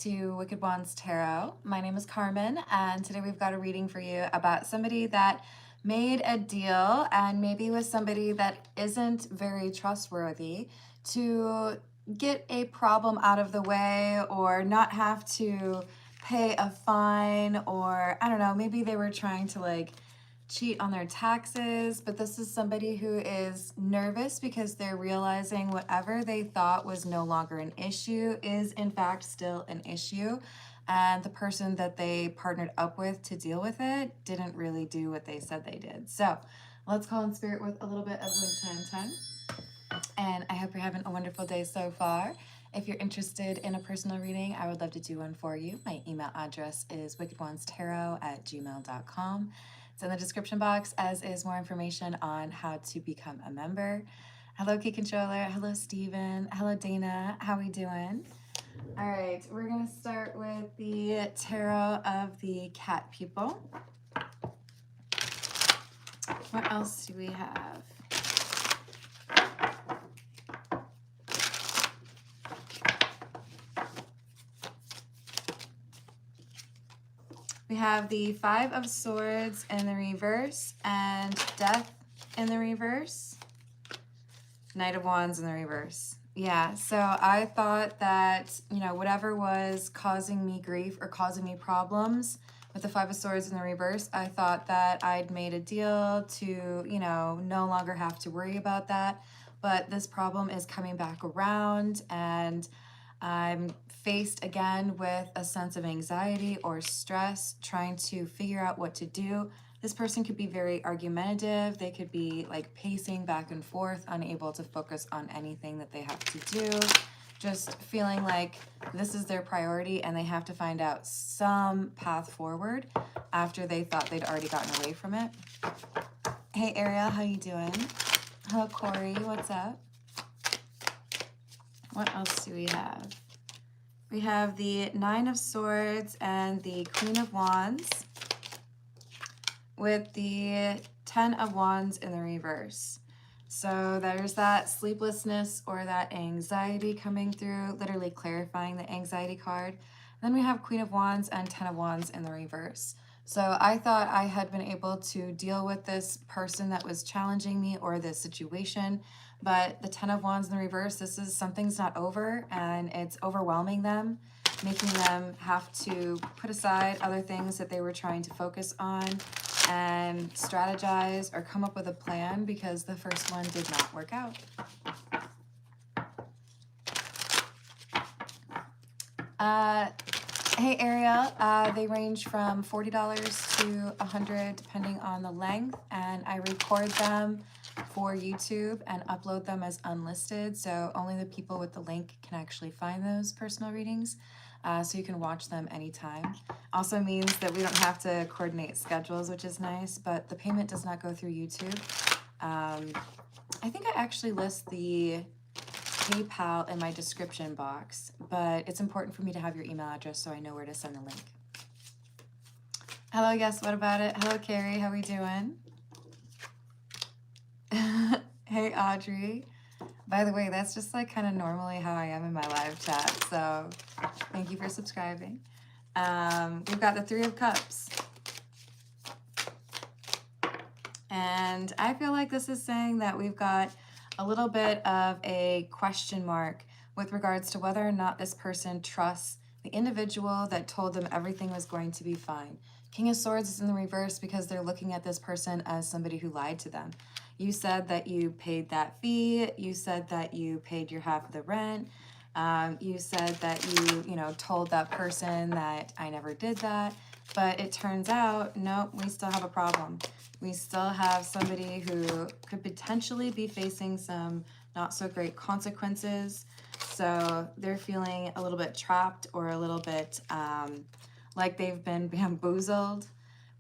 To Wicked Wands Tarot. My name is Carmen, and today we've got a reading for you about somebody that made a deal and maybe with somebody that isn't very trustworthy to get a problem out of the way or not have to pay a fine, or I don't know, maybe they were trying to cheat on their taxes, but this is somebody who is nervous because they're realizing whatever they thought was no longer an issue is in fact still an issue, and the person that they partnered up with to deal with it didn't really do what they said they did. So let's call in spirit with a little bit of wind chime, and I hope you're having a wonderful day so far. If you're interested in a personal reading, I would love to do one for you. My email address is wickedwandstarot@gmail.com. It's in the description box, as is more information on how to become a member. Hello, Key Controller. Hello, Steven. Hello, Dana. How we doing? All right, we're going to start with the Tarot of the Cat People. What else do we have? We have the Five of Swords in the reverse and Death in the reverse. Knight of Wands in the reverse. Yeah, so I thought that, whatever was causing me grief or causing me problems with the Five of Swords in the reverse, I thought that I'd made a deal to, no longer have to worry about that. But this problem is coming back around, and I'm faced again with a sense of anxiety or stress, trying to figure out what to do. This person could be very argumentative. They could be pacing back and forth, unable to focus on anything that they have to do, just feeling like this is their priority and they have to find out some path forward after they thought they'd already gotten away from it. Hey Ariel, how you doing? Hello Corey, what's up? What else do we have? We have the Nine of Swords and the Queen of Wands with the Ten of Wands in the reverse. So there's that sleeplessness or that anxiety coming through, literally clarifying the anxiety card. Then we have Queen of Wands and Ten of Wands in the reverse. So I thought I had been able to deal with this person that was challenging me or this situation, but the Ten of Wands in the reverse, this is something's not over and it's overwhelming them, making them have to put aside other things that they were trying to focus on and strategize or come up with a plan because the first one did not work out. Hey Ariel, they range from $40 to $100 depending on the length, and I record them for YouTube and upload them as unlisted, so only the people with the link can actually find those personal readings, so you can watch them anytime. Also means that we don't have to coordinate schedules, which is nice, but the payment does not go through YouTube. I think I actually list the PayPal in my description box, but it's important for me to have your email address so I know where to send the link. Hello, yes, what about it? Hello, Carrie, how we doing? Hey, Audrey. By the way, that's just kind of normally how I am in my live chat, so thank you for subscribing. We've got the Three of Cups. And I feel like this is saying that we've got a little bit of a question mark with regards to whether or not this person trusts the individual that told them everything was going to be fine. King of Swords is in the reverse because they're looking at this person as somebody who lied to them. You said that you paid that fee. You said that you paid your half of the rent. You said that you told that person that I never did that. But it turns out, nope, we still have a problem. We still have somebody who could potentially be facing some not so great consequences. So they're feeling a little bit trapped or a little bit like they've been bamboozled.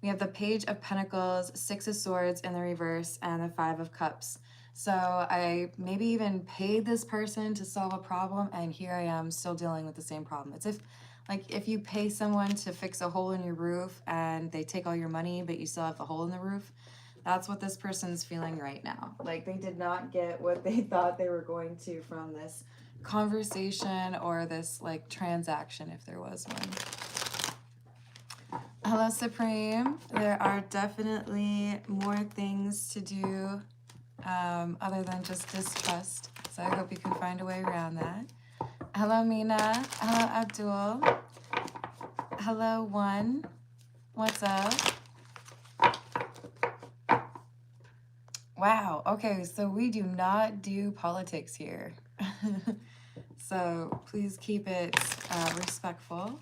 We have the Page of Pentacles, Six of Swords in the reverse, and the Five of Cups. So I maybe even paid this person to solve a problem, and here I am still dealing with the same problem. It's if you pay someone to fix a hole in your roof and they take all your money, but you still have the hole in the roof. That's what this person's feeling right now. They did not get what they thought they were going to from this conversation or this like transaction if there was one. Hello, Supreme. There are definitely more things to do other than just distrust. So I hope you can find a way around that. Hello, Mina. Hello, Abdul. Hello, One. What's up? Wow. Okay, so we do not do politics here. So please keep it respectful.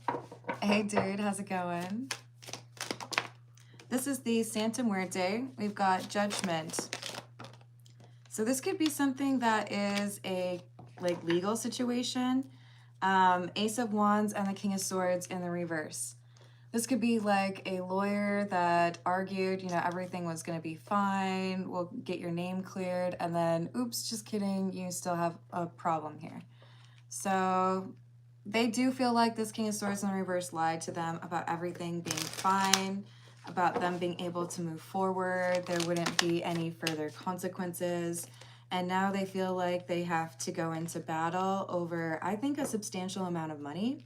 Hey, dude. How's it going? This is the Santa Muerte. We've got Judgment. So this could be something that is a like legal situation. Ace of Wands and the King of Swords in the reverse. This could be like a lawyer that argued, you know, everything was going to be fine. We'll get your name cleared. And then, oops, just kidding. You still have a problem here. So they do feel like this King of Swords in the reverse lied to them about everything being fine, about them being able to move forward. There wouldn't be any further consequences. And now they feel like they have to go into battle over, I think, a substantial amount of money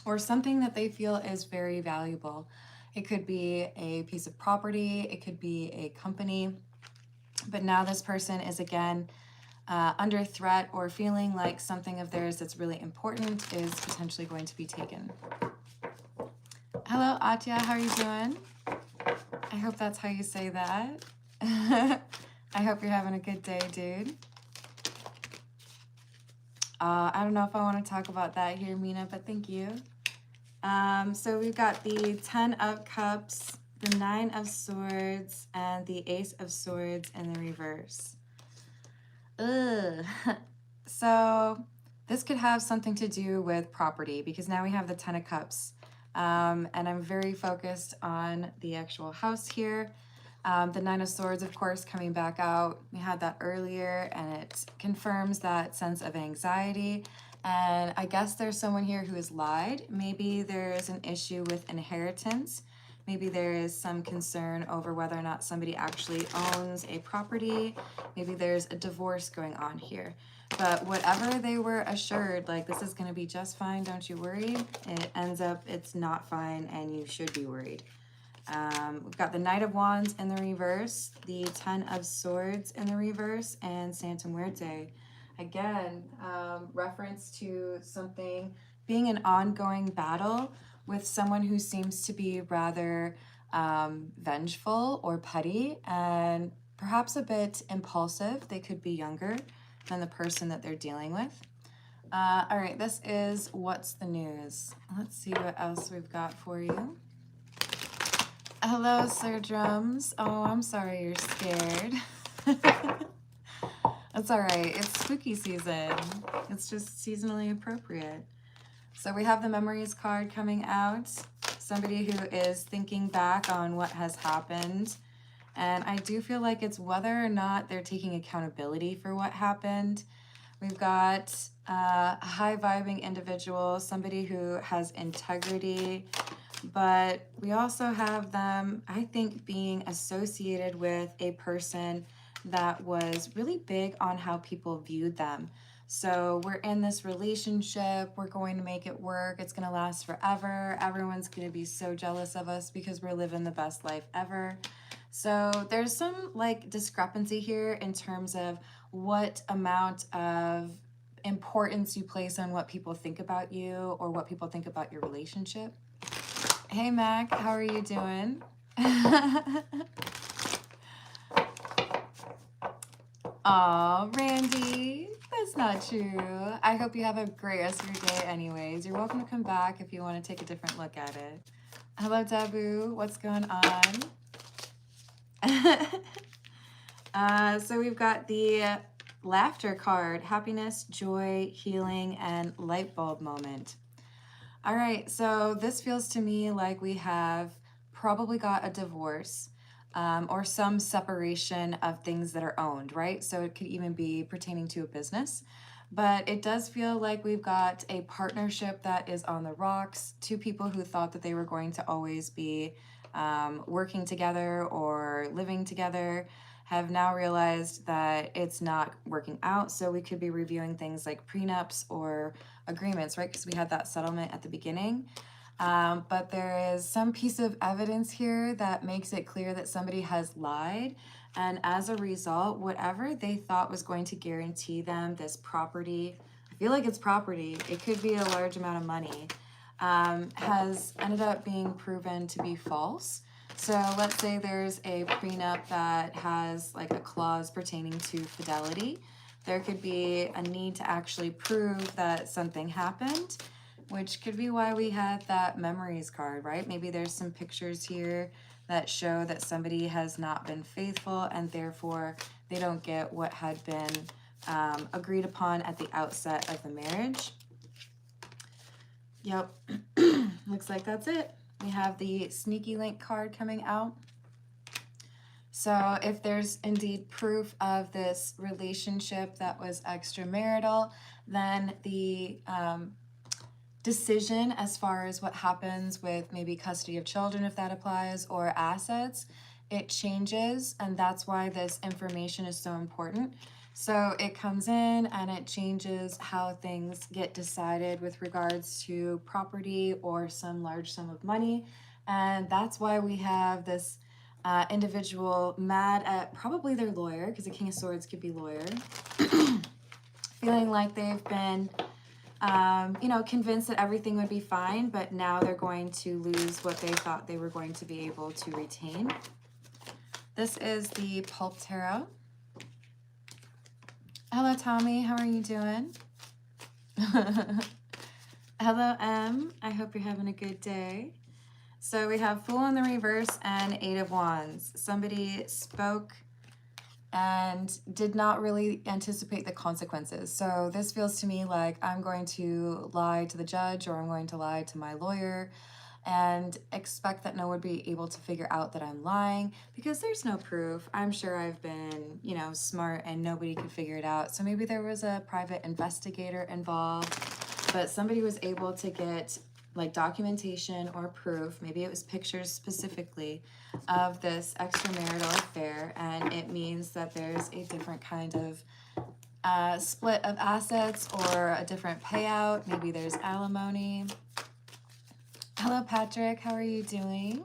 or something that they feel is very valuable. It could be a piece of property, it could be a company, but now this person is again under threat or feeling like something of theirs that's really important is potentially going to be taken. Hello, Atya, how are you doing? I hope that's how you say that. I hope you're having a good day, dude. I don't know if I want to talk about that here, Mina, but thank you. So we've got the 10 of Cups, the 9 of Swords, and the Ace of Swords in the reverse. Ugh. So this could have something to do with property because now we have the 10 of Cups. And I'm very focused on the actual house here. The 9 of Swords, of course, coming back out. We had that earlier, and it confirms that sense of anxiety. And I guess there's someone here who has lied. Maybe there's an issue with inheritance. Maybe there is some concern over whether or not somebody actually owns a property. Maybe there's a divorce going on here. But whatever they were assured, like this is going to be just fine, don't you worry, it ends up it's not fine and you should be worried. We've got the Knight of Wands in the reverse, the 10 of Swords in the reverse, and Santa Muerte. Again, reference to something being an ongoing battle with someone who seems to be rather vengeful or petty and perhaps a bit impulsive. They could be younger than the person that they're dealing with. All right, this is What's the News. Let's see what else we've got for you. Hello, Sir Drums. Oh, I'm sorry you're scared. That's all right. It's spooky season. It's just seasonally appropriate. So we have the Memories card coming out. Somebody who is thinking back on what has happened. And I do feel like it's whether or not they're taking accountability for what happened. We've got a high-vibing individual, somebody who has integrity, but we also have them, I think, being associated with a person that was really big on how people viewed them. So we're in this relationship, we're going to make it work, it's gonna last forever, everyone's gonna be so jealous of us because we're living the best life ever. So there's some like discrepancy here in terms of what amount of importance you place on what people think about you or what people think about your relationship. Hey Mac, how are you doing? Aw, Randy, that's not true. I hope you have a great rest of your day anyways. You're welcome to come back if you want to take a different look at it. Hello, Dabu. What's going on? So we've got the Laughter card, happiness, joy, healing, and light bulb moment. All right, so this feels to me like we have probably got a divorce or some separation of things that are owned, right? So it could even be pertaining to a business. But it does feel like we've got a partnership that is on the rocks, two people who thought that they were going to always be working together or living together have now realized that it's not working out. So we could be reviewing things like prenups or agreements, right? Because we had that settlement at the beginning. But there is some piece of evidence here that makes it clear that somebody has lied. And as a result, whatever they thought was going to guarantee them this property, I feel like it's property, it could be a large amount of money, has ended up being proven to be false. So let's say there's a prenup that has like a clause pertaining to fidelity. There could be a need to actually prove that something happened, which could be why we had that memories card, right? Maybe there's some pictures here that show that somebody has not been faithful and therefore they don't get what had been agreed upon at the outset of the marriage. Yep, looks like that's it. We have the sneaky link card coming out. So if there's indeed proof of this relationship that was extramarital, then the decision as far as what happens with maybe custody of children, if that applies, or assets, it changes, and that's why this information is so important. So it comes in and it changes how things get decided with regards to property or some large sum of money. And that's why we have this individual mad at probably their lawyer, because the King of Swords could be lawyer, feeling like they've been convinced that everything would be fine, but now they're going to lose what they thought they were going to be able to retain. This is the Pulp Tarot. Hello, Tommy. How are you doing? Hello, M. I hope you're having a good day. So we have Fool in the reverse and Eight of Wands. Somebody spoke and did not really anticipate the consequences. So this feels to me like I'm going to lie to the judge or I'm going to lie to my lawyer and expect that no one would be able to figure out that I'm lying because there's no proof. I'm sure I've been, smart and nobody could figure it out. So maybe there was a private investigator involved, but somebody was able to get like documentation or proof, maybe it was pictures specifically, of this extramarital affair, and it means that there's a different kind of split of assets or a different payout. Maybe there's alimony. Hello, Patrick. How are you doing?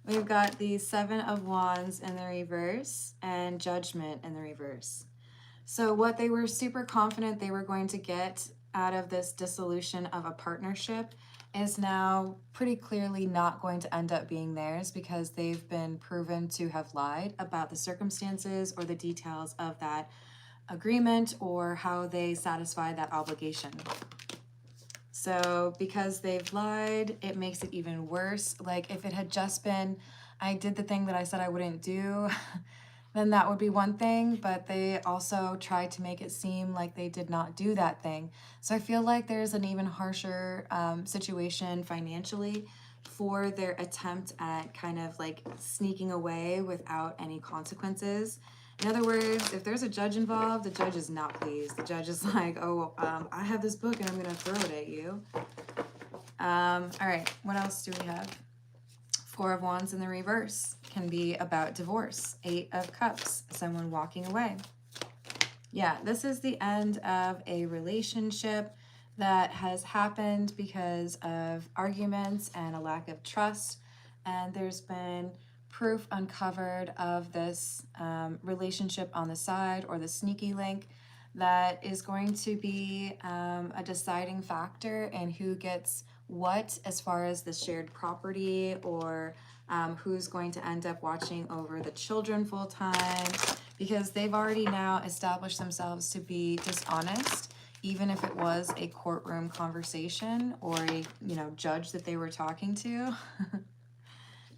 We've got the Seven of Wands in the reverse and Judgment in the reverse. So what they were super confident they were going to get out of this dissolution of a partnership is now pretty clearly not going to end up being theirs because they've been proven to have lied about the circumstances or the details of that agreement or how they satisfy that obligation. So because they've lied, it makes it even worse. Like if it had just been, I did the thing that I said I wouldn't do, then that would be one thing, but they also tried to make it seem like they did not do that thing. So I feel like there's an even harsher situation financially for their attempt at kind of like sneaking away without any consequences. In other words, if there's a judge involved, the judge is not pleased. The judge is like, oh, I have this book and I'm going to throw it at you. All right, what else do we have? Four of Wands in the reverse can be about divorce. Eight of Cups, someone walking away. Yeah, this is the end of a relationship that has happened because of arguments and a lack of trust. And there's been proof uncovered of this relationship on the side or the sneaky link that is going to be a deciding factor in who gets what as far as the shared property or who's going to end up watching over the children full time, because they've already now established themselves to be dishonest, even if it was a courtroom conversation or a judge that they were talking to.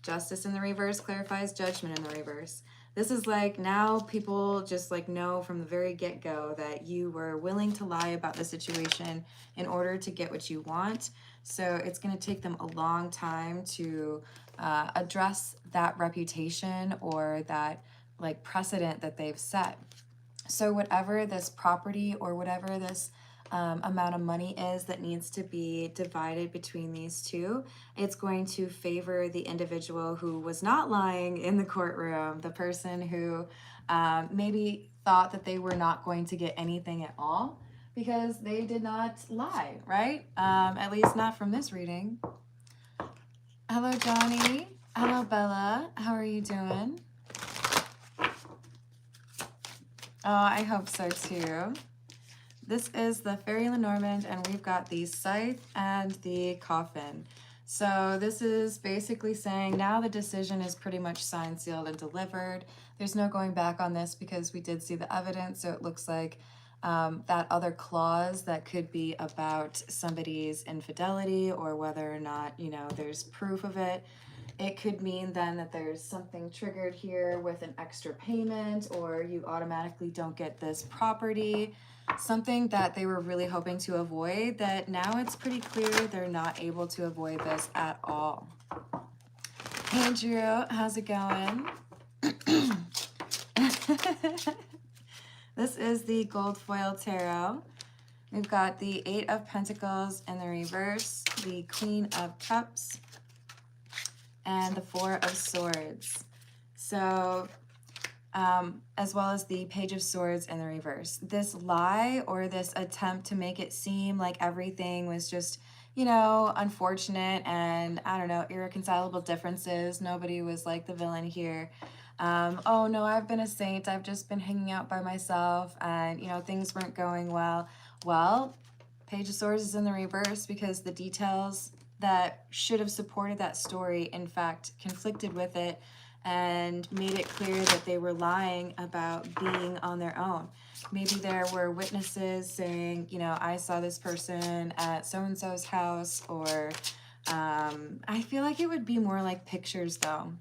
Justice in the reverse clarifies judgment in the reverse. This is like now people just like know from the very get-go that you were willing to lie about the situation in order to get what you want. So it's going to take them a long time to address that reputation or that like precedent that they've set. So whatever this property or whatever this amount of money is that needs to be divided between these two, it's going to favor the individual who was not lying in the courtroom, the person who maybe thought that they were not going to get anything at all because they did not lie, right? At least not from this reading. Hello, Johnny. Hello, Bella. How are you doing? Oh, I hope so too. This is the Fairy Lenormand, and we've got the Scythe and the Coffin. So this is basically saying now the decision is pretty much signed, sealed, and delivered. There's no going back on this because we did see the evidence, so it looks like that other clause that could be about somebody's infidelity or whether or not, you know, there's proof of it. It could mean then that there's something triggered here with an extra payment, or you automatically don't get this property. Something that they were really hoping to avoid, that now it's pretty clear they're not able to avoid this at all. Hey Drew, how's it going? This is the Gold Foil Tarot. We've got the Eight of Pentacles in the reverse, the Queen of Cups, and the Four of Swords. So, as well as the Page of Swords in the reverse. This lie or this attempt to make it seem like everything was just, you know, unfortunate and, I don't know, irreconcilable differences. Nobody was like the villain here. Oh no, I've been a saint. I've just been hanging out by myself and, you know, things weren't going well. Well, Page of Swords is in the reverse because the details that should have supported that story, in fact, conflicted with it and made it clear that they were lying about being on their own. Maybe there were witnesses saying, you know, I saw this person at so-and-so's house, or I feel like it would be more like pictures though.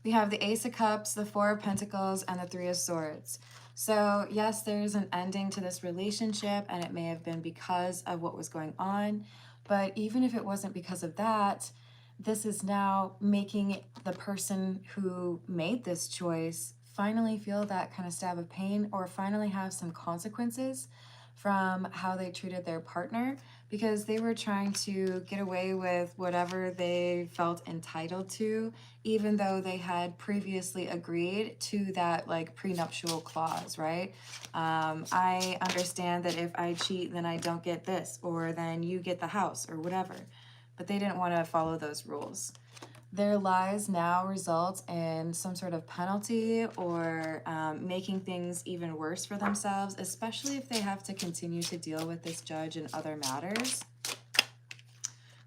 We have the Ace of Cups, the Four of Pentacles, and the Three of Swords. So yes, there's an ending to this relationship, and it may have been because of what was going on. But even if it wasn't because of that, this is now making the person who made this choice finally feel that kind of stab of pain, or finally have some consequences from how they treated their partner, because they were trying to get away with whatever they felt entitled to, even though they had previously agreed to that like prenuptial clause, right? I understand that if I cheat, then I don't get this, or then you get the house, or whatever. But they didn't want to follow those rules. Their lies now result in some sort of penalty, or making things even worse for themselves, especially if they have to continue to deal with this judge and other matters.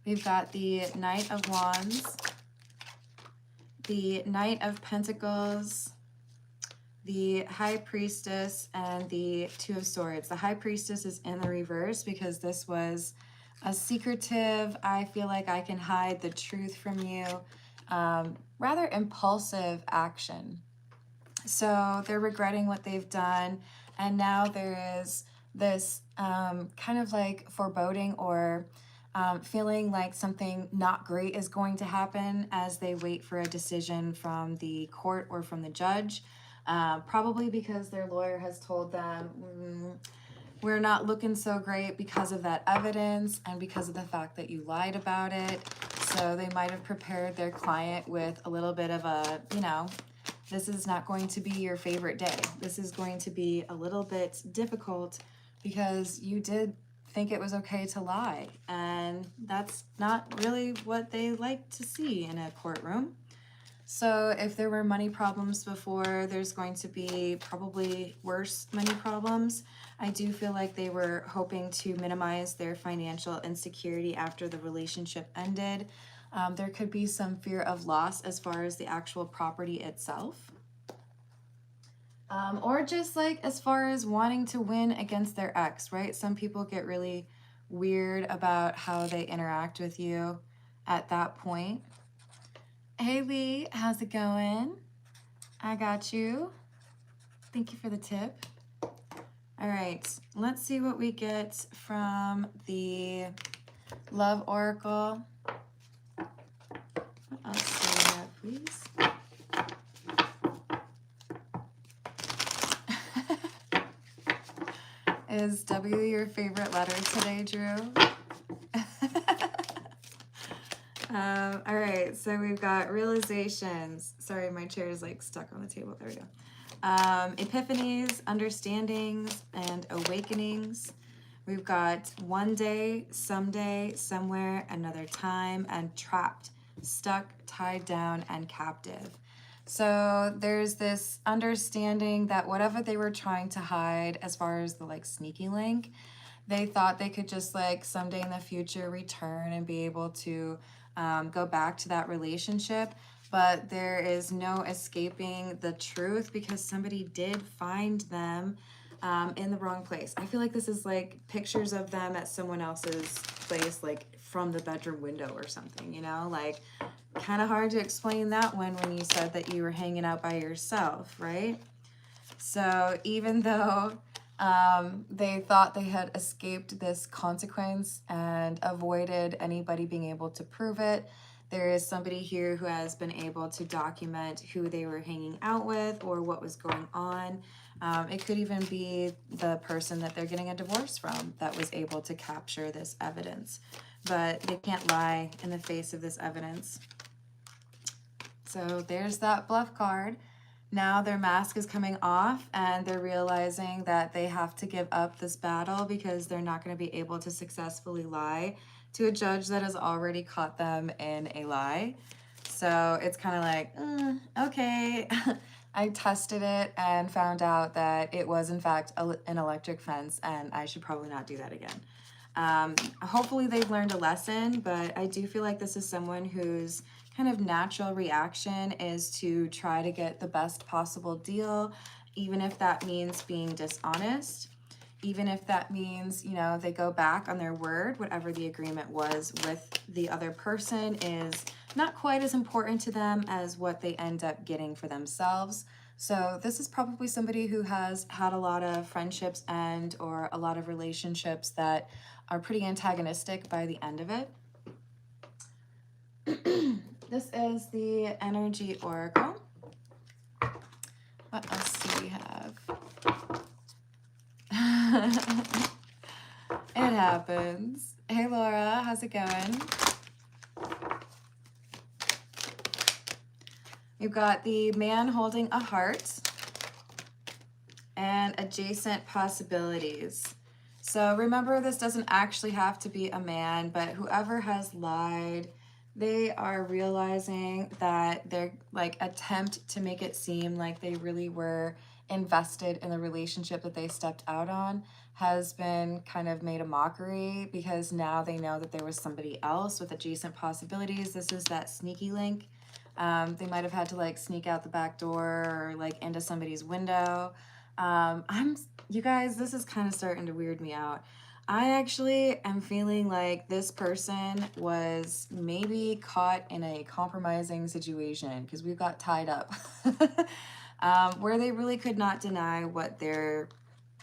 We've got the Knight of Wands, the Knight of Pentacles, the High Priestess, and the Two of Swords. The High Priestess is in the reverse because this was a secretive, I feel like I can hide the truth from you, rather impulsive action. So they're regretting what they've done, and now there is this kind of like foreboding, or feeling like something not great is going to happen as they wait for a decision from the court or from the judge, probably because their lawyer has told them, we're not looking so great because of that evidence and because of the fact that you lied about it. So they might have prepared their client with a little bit of a, you know, this is not going to be your favorite day. This is going to be a little bit difficult because you did think it was okay to lie. And that's not really what they like to see in a courtroom. So if there were money problems before, there's going to be probably worse money problems. I do feel like they were hoping to minimize their financial insecurity after the relationship ended. There could be some fear of loss as far as the actual property itself. Or just like as far as wanting to win against their ex, right? Some people get really weird about how they interact with you at that point. Hey Lee, how's it going? I got you. Thank you for the tip. All right, let's see what we get from the Love Oracle. What else do we have, please? Is W your favorite letter today, Drew? All right, so we've got realizations. Sorry, my chair is like stuck on the table. There we go. Epiphanies, understandings, and awakenings. We've got one day, someday, somewhere, another time, and trapped, stuck, tied down, and captive. So there's this understanding that whatever they were trying to hide as far as the like sneaky link, they thought they could just like someday in the future return and be able to go back to that relationship. But there is no escaping the truth because somebody did find them in the wrong place. I feel like this is like pictures of them at someone else's place, like from the bedroom window or something, you know, like kind of hard to explain that one when you said that you were hanging out by yourself, right? So even though they thought they had escaped this consequence and avoided anybody being able to prove it, there is somebody here who has been able to document who they were hanging out with or what was going on. It could even be the person that they're getting a divorce from that was able to capture this evidence. But they can't lie in the face of this evidence. So there's that bluff card. Now their mask is coming off and they're realizing that they have to give up this battle because they're not going to be able to successfully lie to a judge that has already caught them in a lie. So it's kind of like, okay. I tested it and found out that it was in fact an electric fence and I should probably not do that again. Hopefully they've learned a lesson, but I do feel like this is someone whose kind of natural reaction is to try to get the best possible deal, even if that means being dishonest, even if that means, you know, they go back on their word, whatever the agreement was with the other person is not quite as important to them as what they end up getting for themselves. So this is probably somebody who has had a lot of friendships and or a lot of relationships that are pretty antagonistic by the end of it. This is the energy oracle. What else do we have? It happens. Hey Laura, how's it going? You've got the man holding a heart and adjacent possibilities. So remember, this doesn't actually have to be a man, but whoever has lied, they are realizing that their like attempt to make it seem like they really were invested in the relationship that they stepped out on has been kind of made a mockery because now they know that there was somebody else with adjacent possibilities. This is that sneaky link. They might have had to like sneak out the back door or like into somebody's window. You guys, this is kind of starting to weird me out. I actually am feeling like this person was maybe caught in a compromising situation because we've got tied up where they really could not deny what their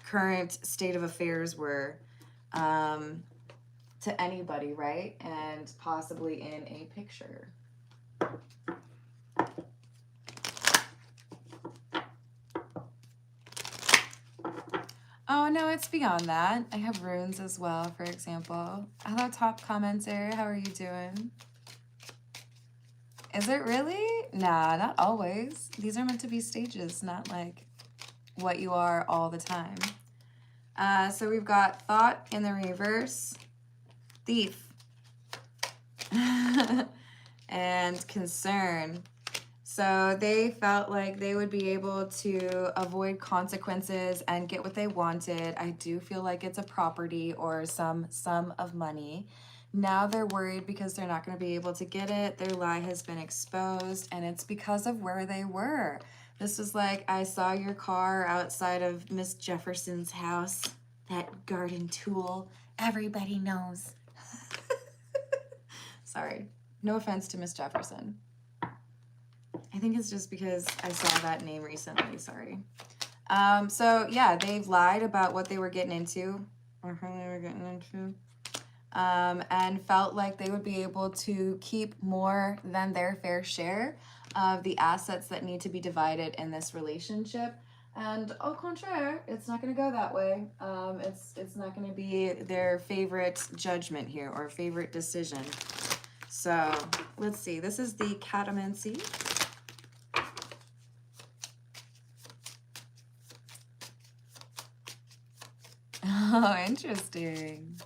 current state of affairs were to anybody, right? And possibly in a picture. Oh, no, it's beyond that. I have runes as well, for example. Hello, top commenter. How are you doing? Is it really? Nah, not always. These are meant to be stages, not like what you are all the time. So we've got thought in the reverse, thief, and concern. So they felt like they would be able to avoid consequences and get what they wanted. I do feel like it's a property or some sum of money. Now they're worried because they're not going to be able to get it. Their lie has been exposed, and it's because of where they were. This was like, I saw your car outside of Miss Jefferson's house. That garden tool. Everybody knows. Sorry. No offense to Miss Jefferson. I think it's just because I saw that name recently. Sorry. So yeah, they've lied about what they were getting into. Or who they were getting into. And felt like they would be able to keep more than their fair share of the assets that need to be divided in this relationship. And au contraire, it's not going to go that way. It's not going to be their favorite judgment here or favorite decision. So let's see. This is the catamancy. Oh, interesting.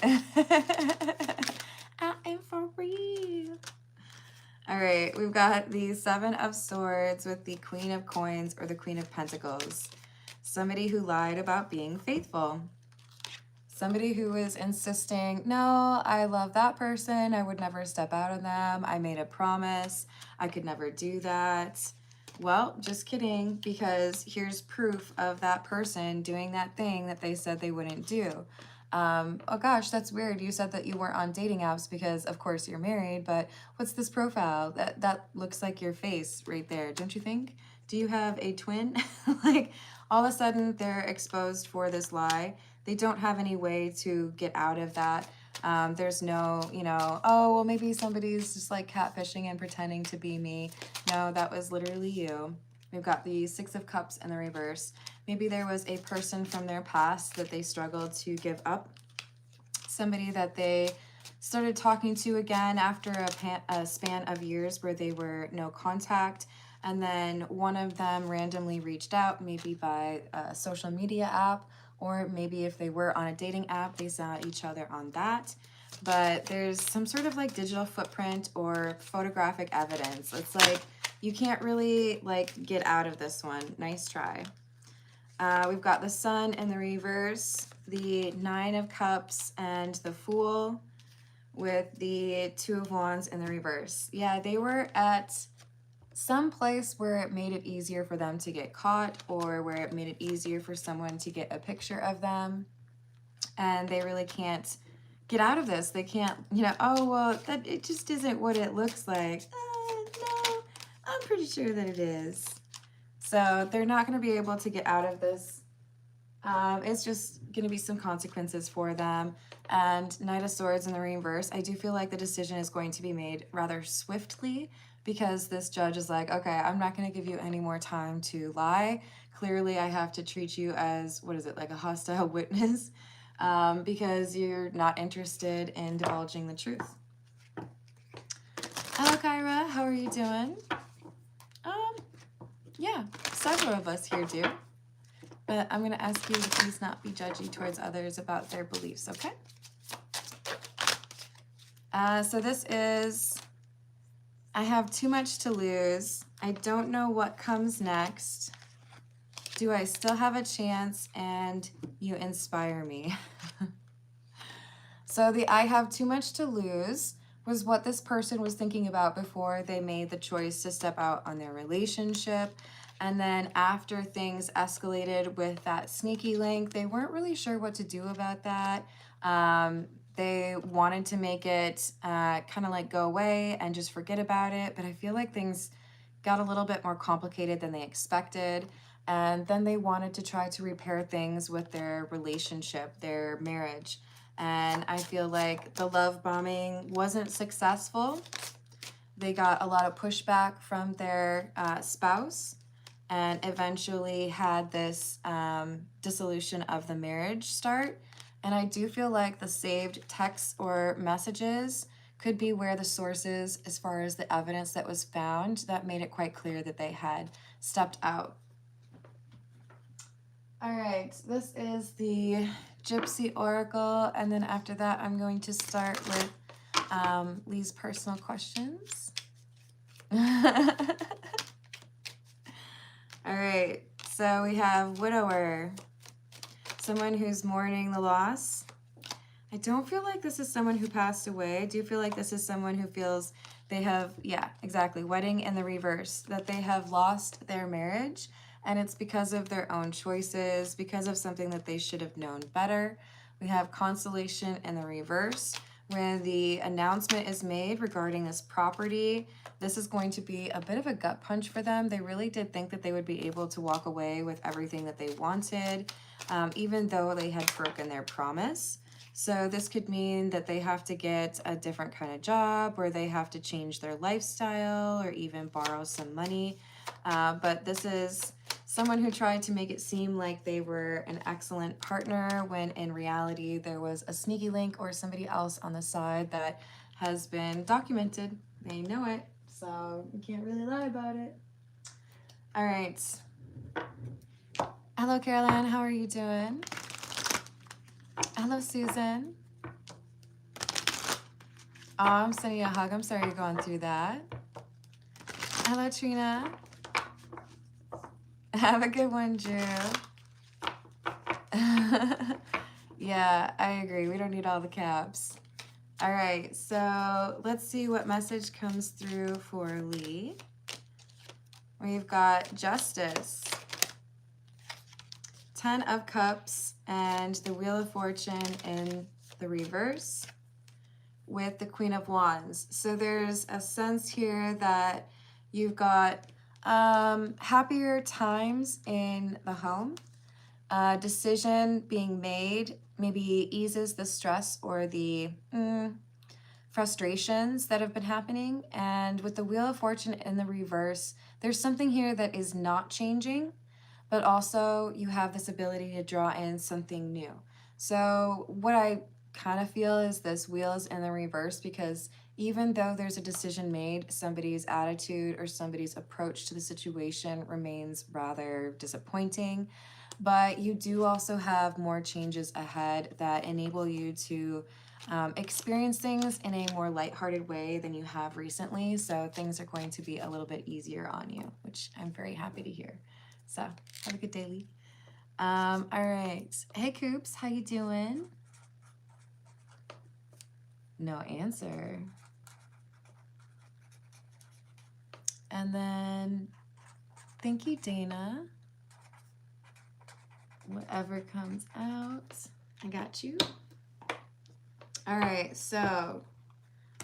I am for real. All right, we've got the Seven of Swords with the Queen of Coins or the Queen of Pentacles. Somebody who lied about being faithful. Somebody who is insisting, no, I love that person. I would never step out on them. I made a promise. I could never do that. Well, just kidding, because here's proof of that person doing that thing that they said they wouldn't do. Oh gosh, that's weird. You said that you weren't on dating apps because of course you're married, but what's this profile? That looks like your face right there, don't you think? Do you have a twin? Like all of a sudden they're exposed for this lie. They don't have any way to get out of that. There's no, oh, well, maybe somebody's just like catfishing and pretending to be me. No, that was literally you. We've got the Six of Cups in the reverse. Maybe there was a person from their past that they struggled to give up. Somebody that they started talking to again after a span of years where they were no contact. And then one of them randomly reached out, maybe by a social media app, or maybe if they were on a dating app, they saw each other on that. But there's some sort of like digital footprint or photographic evidence. It's like you can't really like get out of this one. Nice try. We've got the Sun in the reverse, the Nine of Cups, and the Fool with the Two of Wands in the reverse. Yeah, they were at some place where it made it easier for them to get caught or where it made it easier for someone to get a picture of them. And they really can't get out of this. They can't, oh, well, that it just isn't what it looks like. No, I'm pretty sure that it is. So they're not going to be able to get out of this. It's just going to be some consequences for them. And Knight of Swords in the reverse, I do feel like the decision is going to be made rather swiftly because this judge is like, okay, I'm not going to give you any more time to lie. Clearly, I have to treat you as, what is it, like a hostile witness because you're not interested in divulging the truth. Hello, Kyra. How are you doing? Yeah, several of us here do. But I'm going to ask you to please not be judgy towards others about their beliefs, okay? So this is, I have too much to lose. I don't know what comes next. Do I still have a chance? And you inspire me. So the I have too much to lose was what this person was thinking about before they made the choice to step out on their relationship. And then after things escalated with that sneaky link, they weren't really sure what to do about that. They wanted to make it kind of like go away and just forget about it. But I feel like things got a little bit more complicated than they expected. And then they wanted to try to repair things with their relationship, their marriage. And I feel like the love bombing wasn't successful. They got a lot of pushback from their spouse and eventually had this dissolution of the marriage start. And I do feel like the saved texts or messages could be where the sources, as far as the evidence that was found, that made it quite clear that they had stepped out. All right, this is the Gypsy Oracle, and then after that, I'm going to start with Lee's personal questions. All right, so we have Widower, someone who's mourning the loss. I don't feel like this is someone who passed away. I do feel like this is someone who feels they have, yeah, exactly, wedding in the reverse, that they have lost their marriage. And it's because of their own choices, because of something that they should have known better. We have Constellation in the reverse. When the announcement is made regarding this property, this is going to be a bit of a gut punch for them. They really did think that they would be able to walk away with everything that they wanted, even though they had broken their promise. So this could mean that they have to get a different kind of job, or they have to change their lifestyle, or even borrow some money. But this is someone who tried to make it seem like they were an excellent partner when in reality there was a sneaky link or somebody else on the side that has been documented. They know it, so you can't really lie about it. All right. Hello, Caroline. How are you doing? Hello, Susan. Oh, I'm sending you a hug. I'm sorry you're going through that. Hello, Trina. Have a good one, Drew. Yeah, I agree. We don't need all the caps. All right, so let's see what message comes through for Lee. We've got Justice, 10 of Cups, and the Wheel of Fortune in the reverse with the Queen of Wands. So there's a sense here that you've got happier times in the home. Decision being made maybe eases the stress or the frustrations that have been happening. And with the Wheel of Fortune in the reverse, there's something here that is not changing, but also you have this ability to draw in something new. So what I kind of feel is this wheel is in the reverse because even though there's a decision made, somebody's attitude or somebody's approach to the situation remains rather disappointing. But you do also have more changes ahead that enable you to experience things in a more lighthearted way than you have recently. So things are going to be a little bit easier on you, which I'm very happy to hear. So have a good day, Lee. All right. Hey, Coops, how you doing? No answer. And then thank you, Dana. Whatever comes out, I got you. All right, so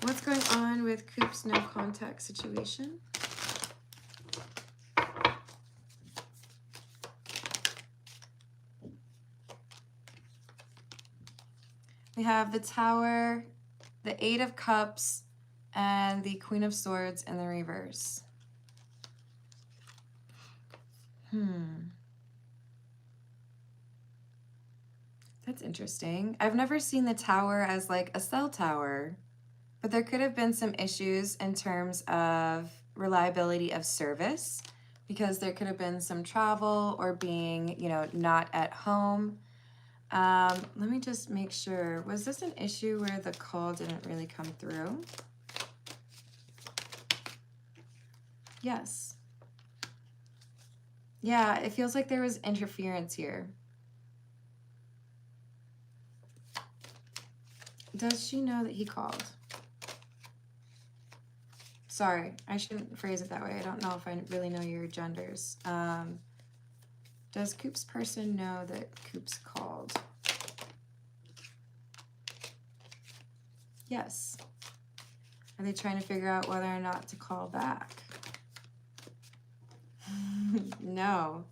what's going on with Coop's no contact situation? We have the Tower, the Eight of Cups, and the Queen of Swords in the reverse. That's interesting. I've never seen the Tower as like a cell tower, but there could have been some issues in terms of reliability of service because there could have been some travel or being, you know, not at home. Let me just make sure. Was this an issue where the call didn't really come through? Yes. Yeah, it feels like there was interference here. Does she know that he called? Sorry, I shouldn't phrase it that way. I don't know if I really know your genders. Does Coop's person know that Coop's called? Yes. Are they trying to figure out whether or not to call back? No.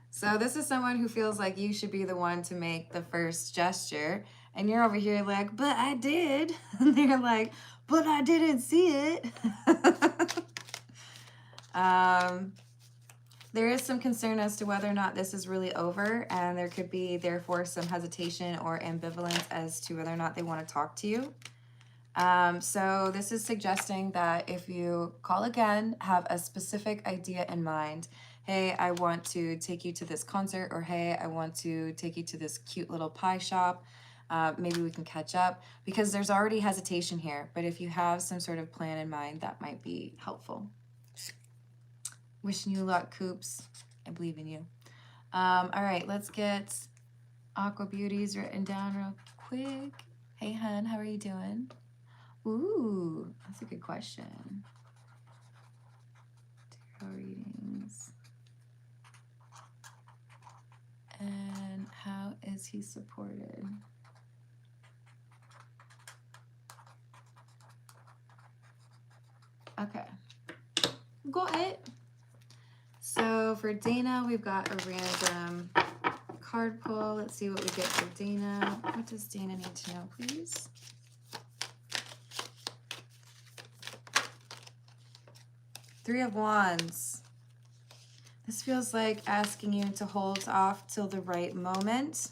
So this is someone who feels like you should be the one to make the first gesture. And you're over here like, but I did. And they're like, but I didn't see it. There is some concern as to whether or not this is really over. And there could be, therefore, some hesitation or ambivalence as to whether or not they want to talk to you. So this is suggesting that if you call again, have a specific idea in mind. Hey, I want to take you to this concert, or hey, I want to take you to this cute little pie shop. Maybe we can catch up, because there's already hesitation here. But if you have some sort of plan in mind, that might be helpful. Wishing you luck, Coops. I believe in you. All right, let's get Aqua Beauties written down real quick. Hey, hun, how are you doing? Ooh, that's a good question. Tarot readings. And how is he supported? Okay, got it. So for Dana, we've got a random card pull. Let's see what we get for Dana. What does Dana need to know, please? Three of Wands. This feels like asking you to hold off till the right moment.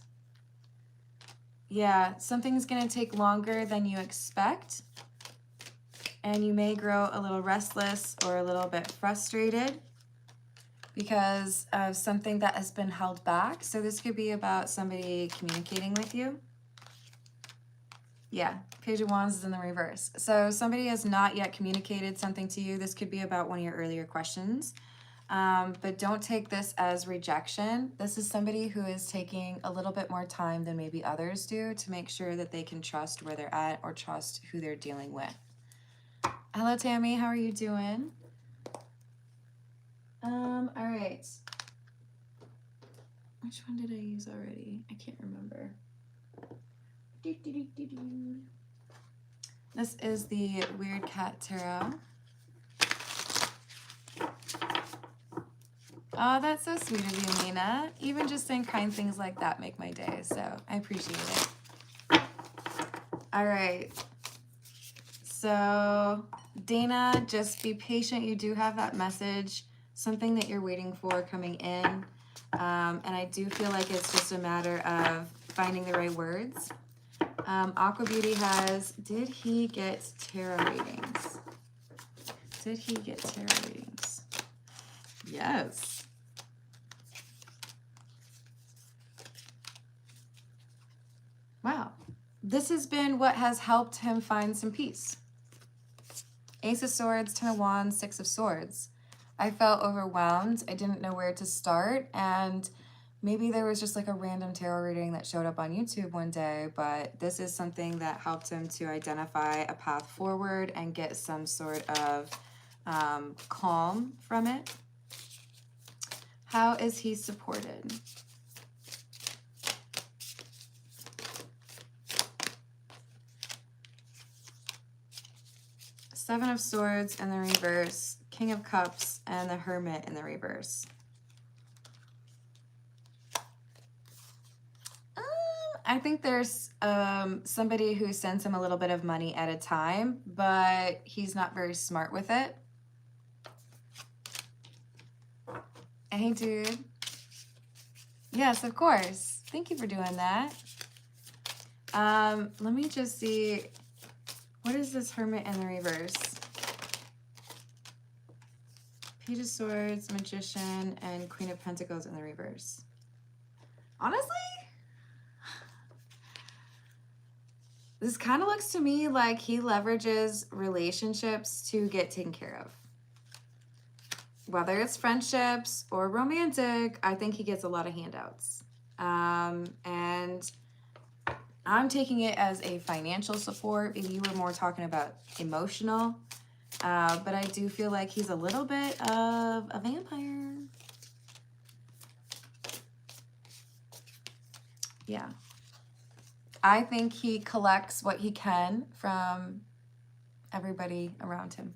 Yeah, something's going to take longer than you expect. And you may grow a little restless or a little bit frustrated because of something that has been held back. So this could be about somebody communicating with you. Yeah, Page of Wands is in the reverse. So somebody has not yet communicated something to you. This could be about one of your earlier questions. But don't take this as rejection. This is somebody who is taking a little bit more time than maybe others do to make sure that they can trust where they're at or trust who they're dealing with. Hello, Tammy. How are you doing? All right. Which one did I use already? I can't remember. This is the Weird Cat Tarot. Oh, that's so sweet of you, Mina. Even just saying kind things like that make my day, so I appreciate it. All right. So, Dana, just be patient. You do have that message, something that you're waiting for coming in. And I do feel like it's just a matter of finding the right words. Aqua Beauty has, did he get tarot readings? Did he get tarot readings? Yes. Wow. This has been what has helped him find some peace. Ace of Swords, Ten of Wands, Six of Swords. I felt overwhelmed. I didn't know where to start, and maybe there was just like a random tarot reading that showed up on YouTube one day, but this is something that helped him to identify a path forward and get some sort of calm from it. How is he supported? Seven of Swords in the reverse, King of Cups, and the Hermit in the reverse. I think there's somebody who sends him a little bit of money at a time, but he's not very smart with it. Hey, dude. Yes, of course. Thank you for doing that. Let me just see. What is this Hermit in the reverse? Page of Swords, Magician, and Queen of Pentacles in the reverse. Honestly, this kind of looks to me like he leverages relationships to get taken care of. Whether it's friendships or romantic, I think he gets a lot of handouts. And I'm taking it as a financial support. Maybe you were more talking about emotional. But I do feel like he's a little bit of a vampire. Yeah. I think he collects what he can from everybody around him.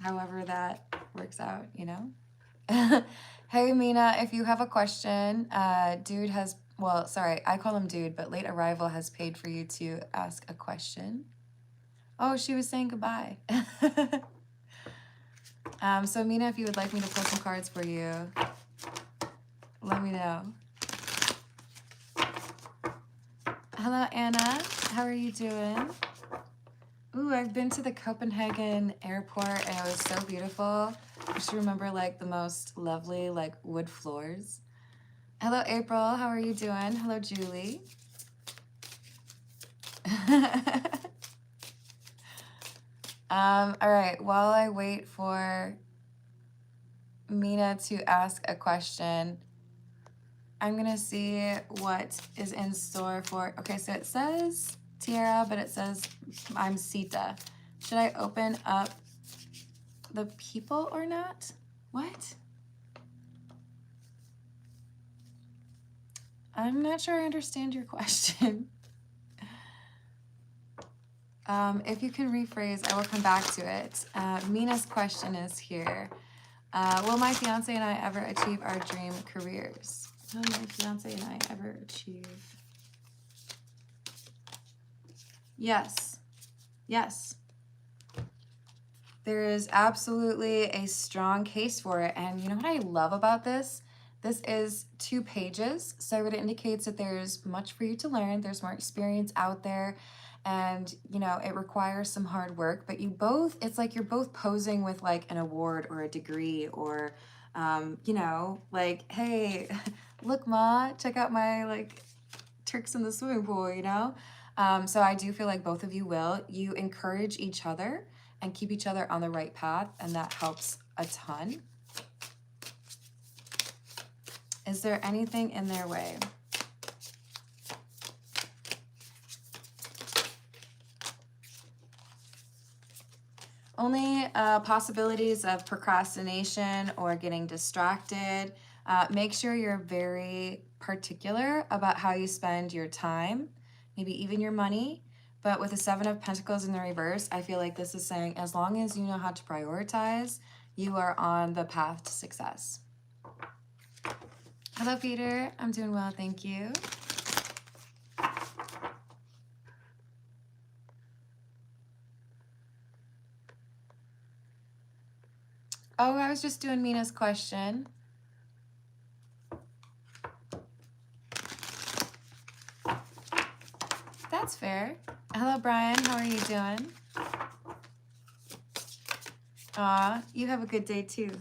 However that works out, you know? Hey, Mina, if you have a question, dude has, well, sorry, I call him dude, but late arrival has paid for you to ask a question. Oh, she was saying goodbye. So Mina, if you would like me to pull some cards for you, let me know. Hello, Anna. How are you doing? Ooh, I've been to the Copenhagen airport and it was so beautiful. I just remember like the most lovely like wood floors. Hello, April. How are you doing? Hello, Julie. All right, while I wait for Mina to ask a question, I'm gonna see what is in store for, okay, so it says Tiara, but it says I'm Sita. Should I open up the people or not? What? I'm not sure I understand your question. If you can rephrase, I will come back to it. Mina's question is here. Will my fiance and I ever achieve our dream careers? Will my fiance and I ever achieve? Yes. Yes. There is absolutely a strong case for it. And you know what I love about this? This is 2 pages, so it indicates that there's much for you to learn. There's more experience out there, and you know, it requires some hard work, but you both, it's like you're both posing with like an award or a degree or, you know, like, hey, look, Ma, check out my like tricks in the swimming pool, you know? So I do feel like both of you will. You encourage each other and keep each other on the right path, and that helps a ton. Is there anything in their way? Only possibilities of procrastination or getting distracted. Make sure you're very particular about how you spend your time, maybe even your money. But with the 7 of Pentacles in the reverse, I feel like this is saying as long as you know how to prioritize, you are on the path to success. Hello, Peter. I'm doing well, thank you. Oh, I was just doing Mina's question. That's fair. Hello, Brian. How are you doing? Aw, you have a good day too.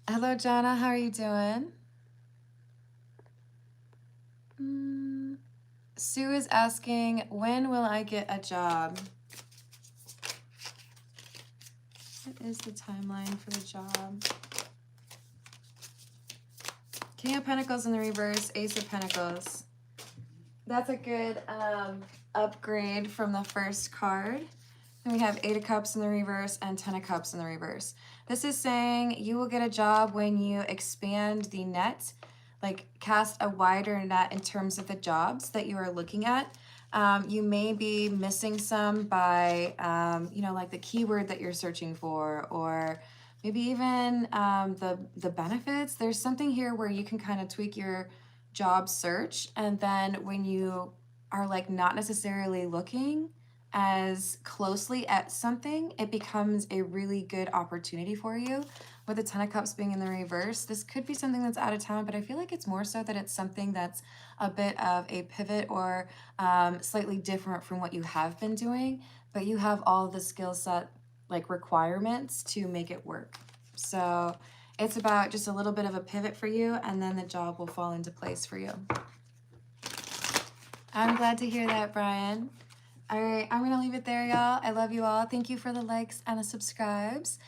Hello, Jana. How are you doing? Sue is asking, when will I get a job? What is the timeline for the job? King of Pentacles in the reverse, Ace of Pentacles. That's a good upgrade from the first card. Then we have 8 of Cups in the reverse and 10 of Cups in the reverse. This is saying you will get a job when you expand the net, like cast a wider net in terms of the jobs that you are looking at. You may be missing some by, you know, like the keyword that you're searching for, or maybe even the benefits. There's something here where you can kind of tweak your job search, and then when you are like not necessarily looking as closely at something, it becomes a really good opportunity for you. With the 10 of Cups being in the reverse, this could be something that's out of town, but I feel like it's more so that it's something that's a bit of a pivot or slightly different from what you have been doing, but you have all the skill set like requirements to make it work. So it's about just a little bit of a pivot for you, and then the job will fall into place for you. I'm glad to hear that, Brian. All right, I'm going to leave it there, y'all. I love you all. Thank you for the likes and the subscribes.